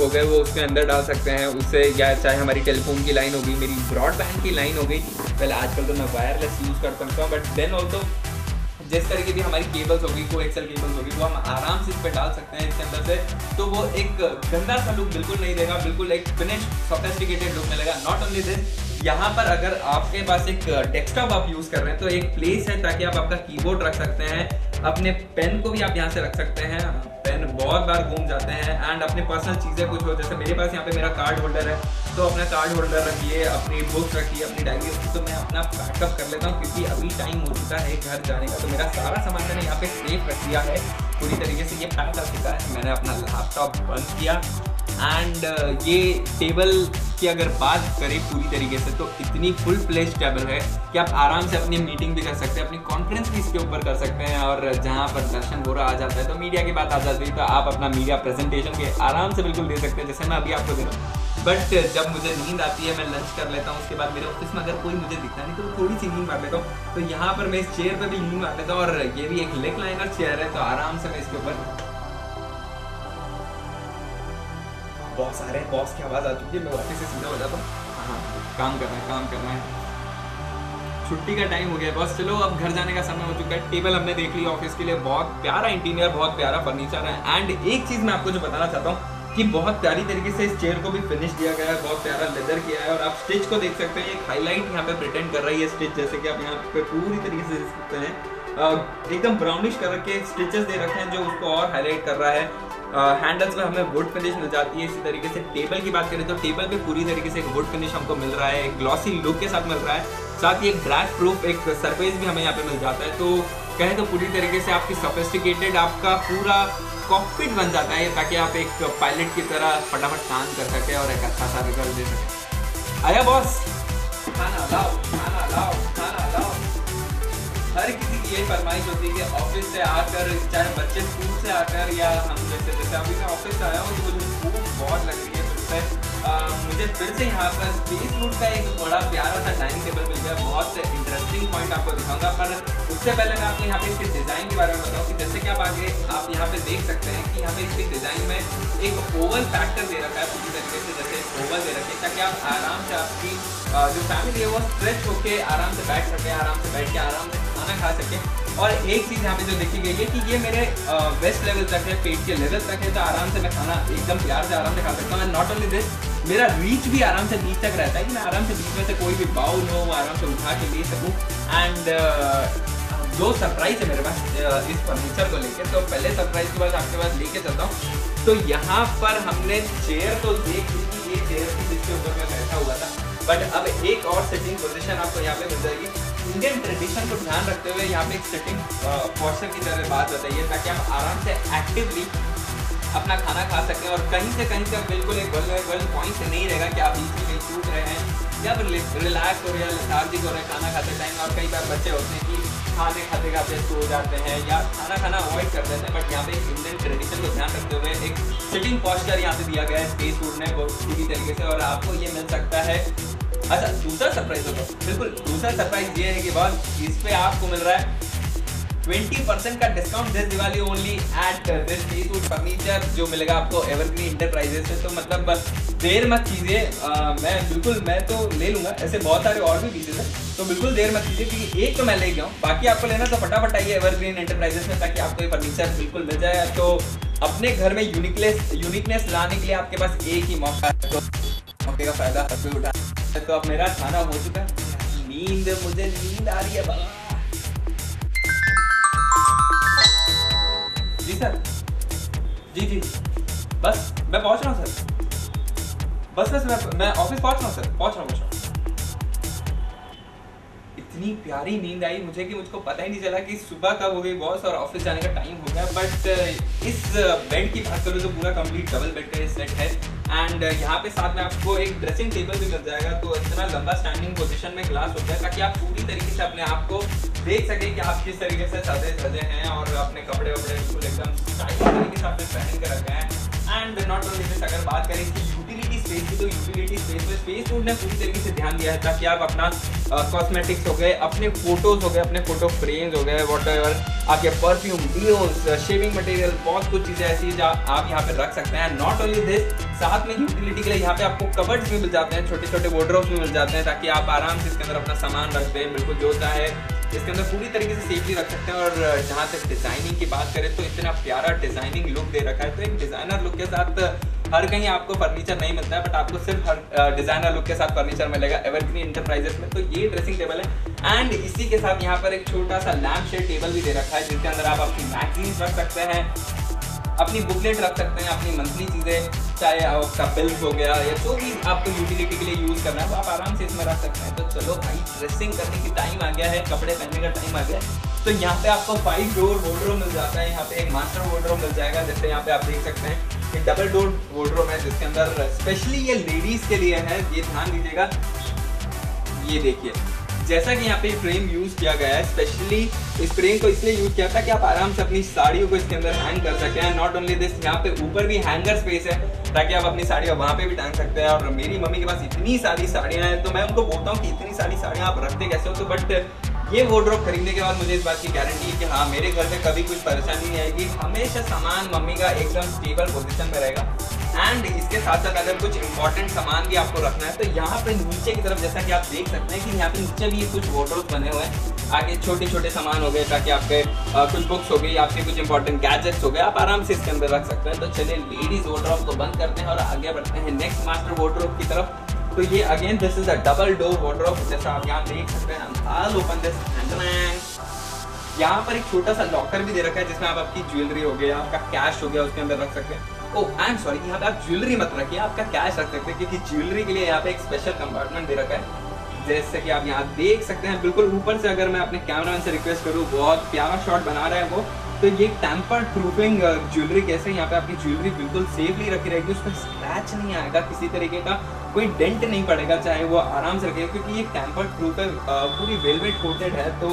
हो गए वो उसके अंदर डाल सकते हैं उससे, या चाहे हमारी टेलीफोन की लाइन हो गई, मेरी ब्रॉडबैंड की लाइन हो गई। पहले आजकल तो मैं वायरलेस यूज़ कर सकता हूँ, बट देन ऑल्सो जिस तरीके की हमारी केबल्स होगी, कोएक्सियल केबल्स होगी, वो हम आराम से इस पर डाल सकते हैं इसके अंदर से। तो वो एक गंदा सा लुक बिल्कुल नहीं देगा, बिल्कुल एक फिनिश सोफिस्टिकेटेड लुक मिलेगा। नॉट ओनली दिस, यहाँ पर अगर आपके पास एक डेस्कटॉप आप यूज़ कर रहे हैं तो एक प्लेस है ताकि आप आपका कीबोर्ड रख सकते हैं, अपने पेन को भी आप यहाँ से रख सकते हैं, पेन बहुत बार घूम जाते हैं, एंड अपने पर्सनल चीज़ें कुछ हो, जैसे मेरे पास यहाँ पे मेरा कार्ड होल्डर है, तो अपना कार्ड होल्डर रखिए, अपनी बुक्स रखिए, अपनी डायरी रखिए, तो मैं अपना बैकअप कर लेता हूँ क्योंकि अभी टाइम हो चुका है घर जाने का। तो मेरा सारा सामान मैंने यहाँ पे सेफ रख दिया है पूरी तरीके से, ये पैक आ चुका है। मैंने अपना लैपटॉप बंद किया एंड ये टेबल की अगर बात करें पूरी तरीके से तो इतनी फुल फ्लेज टेबल है कि आप आराम से अपनी मीटिंग भी कर सकते हैं, अपनी कॉन्फ्रेंस भी इसके ऊपर कर सकते हैं, और जहाँ पर दर्शन बोरा आ जाता है तो मीडिया की बात आ जाती है तो आप अपना मीडिया प्रेजेंटेशन के आराम से बिल्कुल दे सकते हैं, जैसे मैं अभी आपको दे रहा हूँ। बट जब मुझे नींद आती है मैं लंच कर लेता हूँ, उसके बाद मेरे ऑफिस में अगर कोई मुझे दिखता नहीं तो थोड़ी सी नींद मार लेता हूँ, तो यहाँ पर मैं इस चेयर पर भी नींद मार लेता हूँ, और ये भी एक लेग लाइनर चेयर है तो आराम से मैं इसके ऊपर, बहुत सारे बॉस की आवाज़ आ चुकी है, मैं वापस से सीधा हो जाता हूँ। हाँ, काम करना है, छुट्टी का टाइम हो गया बॉस, चलो अब घर जाने का समय हो चुका है। टेबल हमने देख ली ऑफिस के लिए, बहुत प्यारा इंटीरियर, बहुत प्यारा फर्नीचर है, एंड एक चीज़ मैं आपको जो बताना चाहता हूँ कि बहुत प्यारी तरीके से इस चेयर को भी फिनिश दिया गया है, बहुत प्यारा लेदर किया है, और आप स्टिच को देख सकते हैं, एक हाईलाइट यहाँ पे प्रिटेंड कर रही है स्टिच, जैसे कि आप यहाँ पे पूरी तरीके से देख सकते हैं, एकदम ब्राउनिश कलर के स्टिचेस दे रखे हैं जो उसको और हाईलाइट कर रहा है। हैंडल्स में हमें वुड फिनिश मिल जाती है। इसी तरीके से टेबल की बात करें तो टेबल पे पूरी तरीके से एक वुड फिनिश हमको मिल रहा है, एक ग्लॉसी लुक के साथ मिल रहा है, साथ ही एक ड्रैग प्रूफ एक सरफेस भी हमें यहाँ पे मिल जाता है। तो कहें तो पूरी तरीके से आपकी सोफिस्टिकेटेड आपका पूरा कॉकपिट बन जाता है ताकि आप एक पायलट की तरह फटाफट काम कर सके और एक अच्छा सा रिजल्ट दे सके। आया बॉस, खाना लाओ, खाना लाओ, खाना लाओ। हर किसी की यही फरमाइश होती है कि ऑफिस से आकर, चाहे बच्चे स्कूल से आकर या हम जैसे अभी मैं ऑफिस से आया हूँ तो मुझे भूख बहुत लग रही है, मुझे फिर से यहाँ पर स्पेस फूड का एक बड़ा प्यारा सा डाइनिंग टेबल मिल गया। बहुत इंटरेस्टिंग पॉइंट आपको दिखाऊंगा, पर उससे पहले मैं आपको यहाँ पे इसके डिज़ाइन के बारे में बताऊँ कि जैसे कि आप यहाँ पे देख सकते हैं कि यहाँ पे इसके डिज़ाइन में एक ओवल फैक्टर दे रखा है पूरी तरीके से, जैसे ओवल दे रखे ताकि आप आराम से आपकी जो फैमिली है वो स्ट्रेच होके आराम से बैठ सके, आराम से बैठ के आराम से खाना खा सके। और एक चीज़ यहाँ पे जो देखी गई है कि ये मेरे वेस्ट लेवल तक है, पेट के लेवल तक है, तो आराम से मैं खाना एकदम प्यार से आराम से खा सकता हूँ। नॉट ओनली दिस, मेरा रीच भी आराम से बीच तक रहता है कि मैं आराम से बीच में से कोई भी बाउल हो वो आराम से उठा के ले सकूँ। एंड दो सरप्राइज है मेरे पास इस फर्नीचर को लेकर, तो पहले सरप्राइज के बाद आपके पास लेके चलता हूँ। तो यहाँ पर हमने चेयर तो देख ली कि ये चेयर थी जिसके ऊपर मैं बैठा हुआ था, बट अब एक और सिटिंग पोजीशन आपको यहाँ पे मिल जाएगी। इंडियन ट्रेडिशन को ध्यान रखते हुए यहाँ पे एक सिटिंग पोस्चर की तरह बात बताइए ताकि आप आराम से एक्टिवली अपना खाना खा सकें, और कहीं से कहीं तक बिल्कुल एक वर्ल्ड पॉइंट से नहीं रहेगा कि आप बीच में कहीं छूट रहे हैं या फिर रिलैक्स हो रहे हैं, लेथार्जिक हो रहे हैं खाना खाते टाइम। और कई बार बच्चे होते हैं कि खाते खाते सो जाते हैं या खाना अवॉइड कर देते हैं, बट यहाँ पे इंडियन ट्रेडिशन को ध्यान रखते हुए एक सिटिंग पोस्चर यहाँ पे दिया गया है स्पेस फूड में पूरी तरीके से, और आपको ये मिल सकता है। अच्छा, दूसरा सरप्राइज होगा, बिल्कुल दूसरा सरप्राइज ये है कि बस इस पे आपको मिल रहा है 20% का discount this Diwali only at this space food furniture, जो मिलेगा आपको एवरग्रीन इंटरप्राइजेस से। तो मतलब देर मत कीजिए, मैं तो ले लूँगा, ऐसे बहुत सारे और भी पीसेज हैं, तो बिल्कुल देर मत कीजिए क्योंकि एक तो मैं ले गया हूँ, बाकी आपको लेना तो फटाफट आइए एवरग्रीन इंटरप्राइजेस में ताकि आपको ये फर्नीचर बिल्कुल मिल जाए। तो अपने घर में यूनिकनेस लाने के लिए आपके पास एक ही मौका है, तो मौके का फायदा हर उठा। तो अब मेरा खाना हो चुका है, मुझे नींद आ रही है बाबा। जी सर, जी बस मैं पहुंच रहा हूँ सर, बस मैं ऑफिस पहुंच रहा हूँ सर, पहुंच रहा हूँ। इतनी प्यारी नींद आई मुझे कि मुझको पता ही नहीं चला कि सुबह कब हो गई बॉस और ऑफिस जाने का टाइम हो गया। बट इस बेड की बात करूँ तो पूरा कंप्लीट डबल बेड का सेट है, एंड यहाँ पे साथ में आपको एक ड्रेसिंग टेबल भी मिल जाएगा। तो इतना लंबा स्टैंडिंग पोजीशन में ग्लास होता है ताकि आप पूरी तरीके से अपने आप को देख सकें कि आप किस तरीके से सजे हैं और अपने कपड़े वपड़े बिल्कुल एकदम स्टाइलिश तरीके से आपने पहन कर रखे हैं। एंड नॉट ओनली दिस, अगर बात करें इसकी यूटिलिटी स्पेस की तो यूटिलिटी स्पेस में स्पेस वुड ने पूरी तरीके से ध्यान दिया है ताकि आप अपना कॉस्मेटिक्स हो गए, अपने फोटोज हो गए, अपने फोटो फ्रेम्स हो गए, व्हाटएवर आपके परफ्यूम, डियोस, शेविंग मटेरियल, बहुत कुछ चीजें ऐसी है जो आप यहाँ पे रख सकते हैं। नॉट ओनली दिस, साथ में यूटिलिटी के लिए यहाँ पे आपको कबर्ड्स भी मिल जाते हैं, छोटे छोटे वार्डरोब्स भी मिल जाते हैं ताकि आप आराम से इसके अंदर अपना सामान रख दें, बिल्कुल जो चाहे इसके अंदर पूरी तरीके से सेफली रख सकते हैं। और जहाँ तक डिजाइनिंग की बात करें तो इतना प्यारा डिजाइनिंग लुक दे रखा है। तो एक डिजाइनर लुक के साथ हर कहीं आपको फर्नीचर नहीं मिलता है, बट आपको सिर्फ हर डिजाइनर लुक के साथ फर्नीचर मिलेगा एवरग्रीन एंटरप्राइजेस में। तो ये ड्रेसिंग टेबल है एंड इसी के साथ यहाँ पर एक छोटा सा लैम्प शेड टेबल भी दे रखा है जिसके अंदर आप अपनी मैगजीन्स रख सकते हैं, अपनी बुकलेट रख सकते हैं, अपनी मंथली चीजें, चाहे आपका बिल्स हो गया या जो भी आपको यूटिलिटी के लिए यूज करना है वो आप आराम से इसमें रख सकते हैं। तो चलो भाई, ड्रेसिंग करने की टाइम आ गया है, कपड़े पहनने का टाइम आ गया है। तो यहाँ पे आपको 5 डोर वार्डरोब मिल जाता है, यहाँ पे एक मास्टर वार्डरोब मिल जाएगा, जैसे यहाँ पे आप देख सकते हैं कि डबल डोर वार्डरोब है जिसके अंदर स्पेशली ये लेडीज के लिए है, ये ध्यान दीजिएगा। ये देखिए, जैसा कि यहाँ पे फ्रेम यूज किया गया है, स्पेशली इस फ्रेम को इसलिए यूज किया था कि आप आराम से अपनी साड़ियों को इसके अंदर हैंग कर सकते हैं। नॉट ओनली दिस, यहाँ पे ऊपर भी हैंगर स्पेस है ताकि आप अपनी साड़ियाँ वहाँ पे भी टांग सकते हैं। और मेरी मम्मी के पास इतनी सारी साड़ियाँ हैं तो मैं उनको बोलता हूँ कि इतनी सारी साड़ियाँ आप रखते कैसे हो, तो बट ये वार्डरोब खरीदने के बाद मुझे इस बात की गारंटी है कि हाँ, मेरे घर में कभी कुछ परेशानी नहीं आएगी, हमेशा सामान मम्मी का एकदम स्टेबल पोजीशन में रहेगा। एंड इसके साथ साथ अगर कुछ इंपॉर्टेंट सामान भी आपको रखना है तो यहाँ पे नीचे की तरफ जैसा कि आप देख सकते हैं कि यहाँ पे नीचे भी कुछ वार्डरोब बने हुए हैं। आगे छोटे छोटे सामान हो गए ताकि आपके कुछ बुक्स हो गई, आपके कुछ इंपॉर्टेंट गैजेट्स हो गए, आप आराम से इसके अंदर रख सकते हैं। तो चलिए लेडीज वार्डरोब को बंद करते हैं और आगे बढ़ते हैं नेक्स्ट मास्टर वार्डरोब की तरफ। तो ये again this is a double door wardrobe, जैसा आप यहाँ देख सकते हैं। I'll open this and यहाँ पर एक छोटा सा लॉकर भी दे रखा है जिसमें आप आपकी ज्वेलरी हो गया, आपका कैश हो गया, उसके अंदर रख सकते हैं। ओह आई एम सॉरी, यहाँ पे आप ज्वेलरी मत रखिए, आपका कैश रख सकते हैं क्योंकि ज्वेलरी के लिए यहाँ पे एक स्पेशल कंपार्टमेंट दे रखा है जैसे कि आप यहाँ देख सकते हैं। बिल्कुल ऊपर से अगर मैं अपने कैमरामैन से रिक्वेस्ट करूँ, बहुत प्यारा शॉट बना रहा है वो, तो ये टैम्पर प्रूफिंग ज्वेलरी कैसे यहाँ पे आपकी ज्वेलरी बिल्कुल सेफली रखी रहेगी, उस पर स्क्रैच नहीं आएगा, किसी तरीके का कोई डेंट नहीं पड़ेगा, चाहे वो आराम से रखेगा क्योंकि ये टैम्पर प्रूफ है, पूरी वेलवेट कोटेड है। तो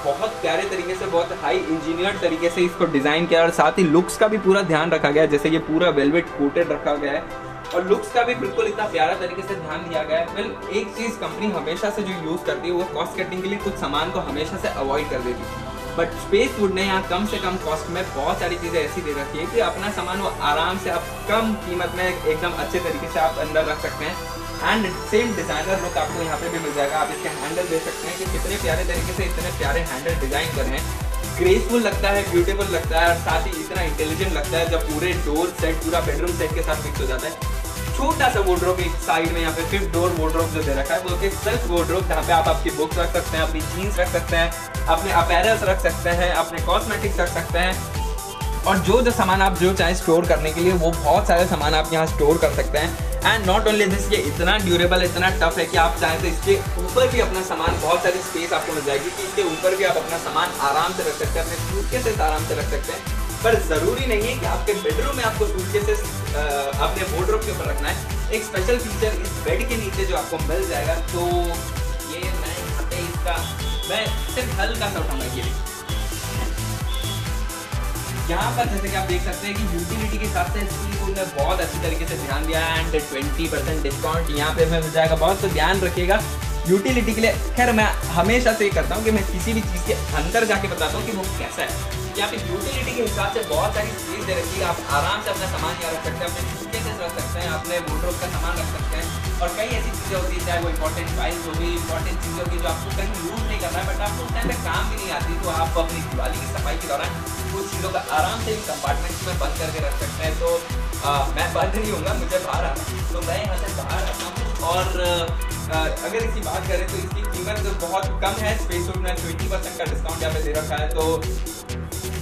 बहुत प्यारे तरीके से, बहुत हाई इंजीनियर्ड तरीके से इसको डिजाइन किया और साथ ही लुक्स का भी पूरा ध्यान रखा गया है, जैसे ये पूरा वेलवेट कोटेड रखा गया है और लुक्स का भी बिल्कुल इतना प्यारा तरीके से ध्यान दिया गया है। वेल, एक चीज कंपनी हमेशा से जो यूज करती है वो कॉस्ट कटिंग के लिए कुछ सामान को हमेशा से अवॉइड कर देती है, बट स्पेसवुड ने यहाँ कम से कम कॉस्ट में बहुत सारी चीजें ऐसी दे रखी है कि अपना सामान वो आराम से आप कम कीमत में एकदम अच्छे तरीके से आप अंदर रख सकते हैं। एंड सेम डिजाइनर लुक आपको यहाँ पे भी मिल जाएगा। आप इसके हैंडल देख सकते हैं कि कितने प्यारे तरीके से इतने प्यारे हैंडल डिजाइन कर रहे हैं, ग्रेसफुल लगता है, ब्यूटीफुल लगता है और साथ ही इतना इंटेलिजेंट लगता है जब पूरे डोर सेट पूरा बेडरूम सेट के साथ फिक्स हो जाता है। छोटा सा वार्डरोब एक साइड में यहाँ पे 5th डोर वार्डरोब जो दे रखा है वो एक सेल्फ वार्डरोब, जहाँ पे आप आपकी बुक्स रख सकते हैं, अपनी जीन्स रख सकते हैं, अपने अपैरल्स रख सकते हैं, अपने कॉस्मेटिक्स रख सकते हैं और जो सामान आप जो चाहे स्टोर करने के लिए वो बहुत सारे सामान आप यहाँ स्टोर कर सकते हैं। एंड नॉट ओनली दिस, ये इतना ड्यूरेबल, इतना टफ है कि आप चाहें तो इसके ऊपर भी अपना सामान, बहुत सारी स्पेस आपको मिल जाएगी कि इसके ऊपर भी आप अपना सामान आराम से रख सकते हैं, अपने सूटकेसेस आराम से रख सकते हैं। पर जरूरी नहीं है कि आपके बेडरूम में आपको सूटकेसेस अपने वार्डरोब के ऊपर रखना है। एक स्पेशल फीचर इस बेड के नीचे जो आपको मिल जाएगा, तो ये मैं यहाँ पे इसका मैं सिर्फ हल्का सा उठाऊंगा। ये यहाँ पर जैसे कि आप देख सकते हैं कि यूटिलिटी के हिसाब से स्पीड ने बहुत अच्छी तरीके से ध्यान दिया है एंड 20% डिस्काउंट यहाँ पे मिल जाएगा। बहुत तो ध्यान रखिएगा यूटिलिटी के लिए। खैर मैं हमेशा से करता हूँ कि मैं किसी भी चीज़ के अंदर जाके बताता हूँ कि वो कैसा है। यहाँ पे यूटिलिटी के हिसाब से बहुत सारी चीज़ दे रखी है, आप आराम से अपना सामान यहाँ रख सकते हैं, अपने सूटकेसेस रख सकते हैं, अपने वार्डरोब का सामान रख सकते हैं और कई ऐसी चीज़ें होती है, चाहे वो इंपॉर्टेंट फाइल्स होगी, इंपॉर्टेंट चीज़ें होगी जो आपको कहीं यूज नहीं करना है बट आपको उस टाइम पे काम भी नहीं आती, तो आप अपनी दिवाली की सफाई के दौरान कुछ चीज़ों का आराम से कंपार्टमेंट्स में बंद करके रख सकते हैं। तो मैं बंद नहीं होऊंगा, मुझे बाहर आना, तो मैं यहाँ से बाहर आता हूँ। और अगर इसकी बात करें तो इसकी कीमत बहुत कम है, स्पेसवुड ने 20% का डिस्काउंट यहाँ पे दे रखा है। तो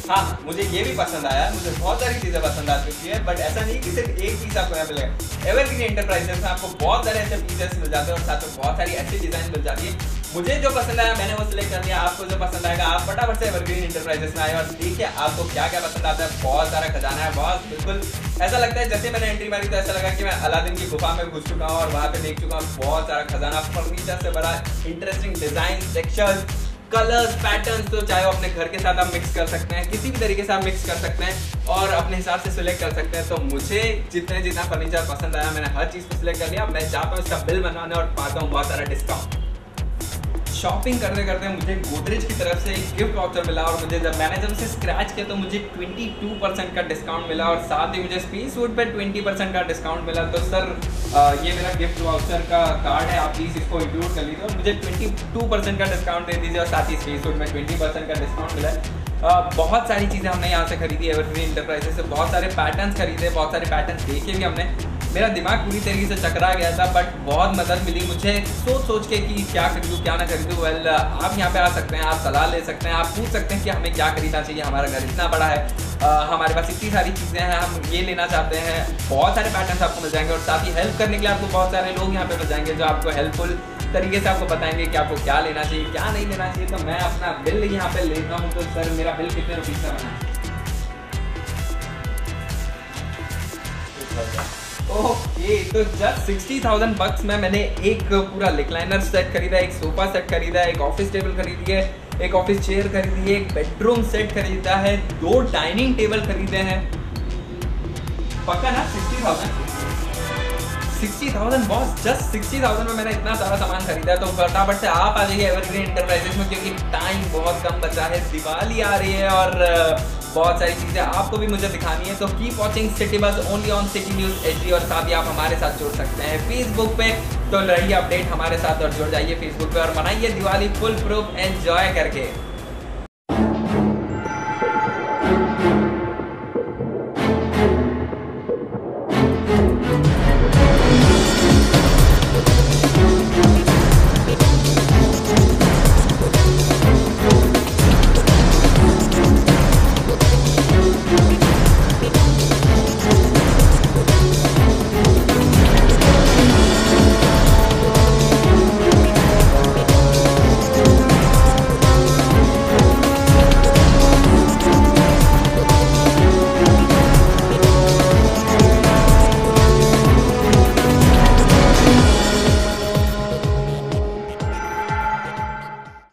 हाँ, मुझे ये भी पसंद आया, मुझे बहुत सारी चीज़ें पसंद आ चुकी है, बट ऐसा नहीं कि सिर्फ एक चीज़ आपको यहाँ मिलेगा। एवरग्रीन एंटरप्राइजेस में आपको बहुत सारे ऐसे फीचर्स मिल जाते हैं और साथ में बहुत सारी ऐसी डिजाइन मिल जाती है। मुझे जो पसंद आया मैंने वो सिलेक्ट कर लिया, आपको जो पसंद आएगा आप फटाफट से एवरग्रीन एंटरप्राइजेस में आए और देखिए आपको क्या क्या पसंद आता है। बहुत सारा खजाना है, बहुत बिल्कुल ऐसा लगता है जैसे मैंने एंट्री मारी तो ऐसा लगा कि मैं अलादीन की गुफा में घुस चुका हूँ और वहाँ पे देख चुका हूँ। बहुत सारा खजाना, फर्नीचर से बड़ा, interesting design, texture, colours patterns तो चाहे वो अपने घर के साथ आप मिक्स कर सकते हैं, किसी भी तरीके से आप मिक्स कर सकते हैं और अपने हिसाब से सिलेक्ट कर सकते हैं। तो मुझे जितना फर्नीचर पसंद आया मैंने हर चीज़ को सिलेक्ट कर लिया। मैं चाहता हूँ इसका बिल बनाने और पाता हूँ बहुत सारा डिस्काउंट। शॉपिंग करते करते मुझे गोदरेज की तरफ से एक गिफ्ट वाउचर मिला और मुझे जब उसे स्क्रैच किया तो मुझे 22% का डिस्काउंट मिला और साथ ही मुझे स्पेसवुड पे 20% का डिस्काउंट मिला। तो सर ये मेरा गिफ्ट वाउचर का कार्ड है, आप प्लीज़ इसको इंक्लूड कर लीजिए और मुझे 22% का डिस्काउंट दे दीजिए और साथ ही स्पेसवुड में 20% का डिस्काउंट मिला है। बहुत सारी चीज़ें हमने यहाँ से खरीदी एवरग्रीन इंटरप्राइजेस से, बहुत सारे पैटर्न्स खरीदे, बहुत सारे पैटर्न्स देखे भी हमने। मेरा दिमाग पूरी तरीके से चकरा गया था बट बहुत मदद मिली मुझे सोच के कि क्या खरीदूँ क्या ना खरीदूँ। वेल आप यहाँ पे आ सकते हैं, आप सलाह ले सकते हैं, आप पूछ सकते हैं कि हमें क्या खरीदना चाहिए, हमारा घर इतना बड़ा है, हमारे पास इतनी सारी चीज़ें हैं, हम ये लेना चाहते हैं। बहुत सारे पैटर्न्स आपको मिल जाएंगे और साथ ही हेल्प करने के लिए आपको बहुत सारे लोग यहाँ पे मिल जाएंगे जो आपको हेल्पफुल तरीके से आपको बताएंगे कि आपको क्या लेना चाहिए क्या नहीं लेना चाहिए। तो मैं अपना बिल यहाँ पे लेता हूँ। तो सर मेरा बिल कितने रुपीज़ का बना? ओके, तो जस्ट 60,000 बक्स में मैंने एक पूरा रिक्लाइनर सेट खरीदा, एक सोफा सेट खरीदा, एक ऑफिस टेबल खरीदी है, एक ऑफिस चेयर खरीदी है, एक बेडरूम सेट खरीदा है, 2 डाइनिंग टेबल खरीदे हैं। पक्का ना 60,000 बॉस, जस्ट 60,000 में मैंने इतना सारा सामान खरीदा है। तो फटाफट से आप आ जाइए एवरग्रीन इंटरप्राइजेस में क्योंकि टाइम बहुत कम बचा है, दिवाली आ रही है और बहुत सारी चीज़ें आपको भी मुझे दिखानी है। तो keep watching city bus only on city news HD और साथ ही आप हमारे साथ जुड़ सकते हैं फेसबुक पे। तो रहिए अपडेट हमारे साथ और जुड़ जाइए फेसबुक पे और मनाइए दिवाली फुल प्रूफ एंजॉय करके।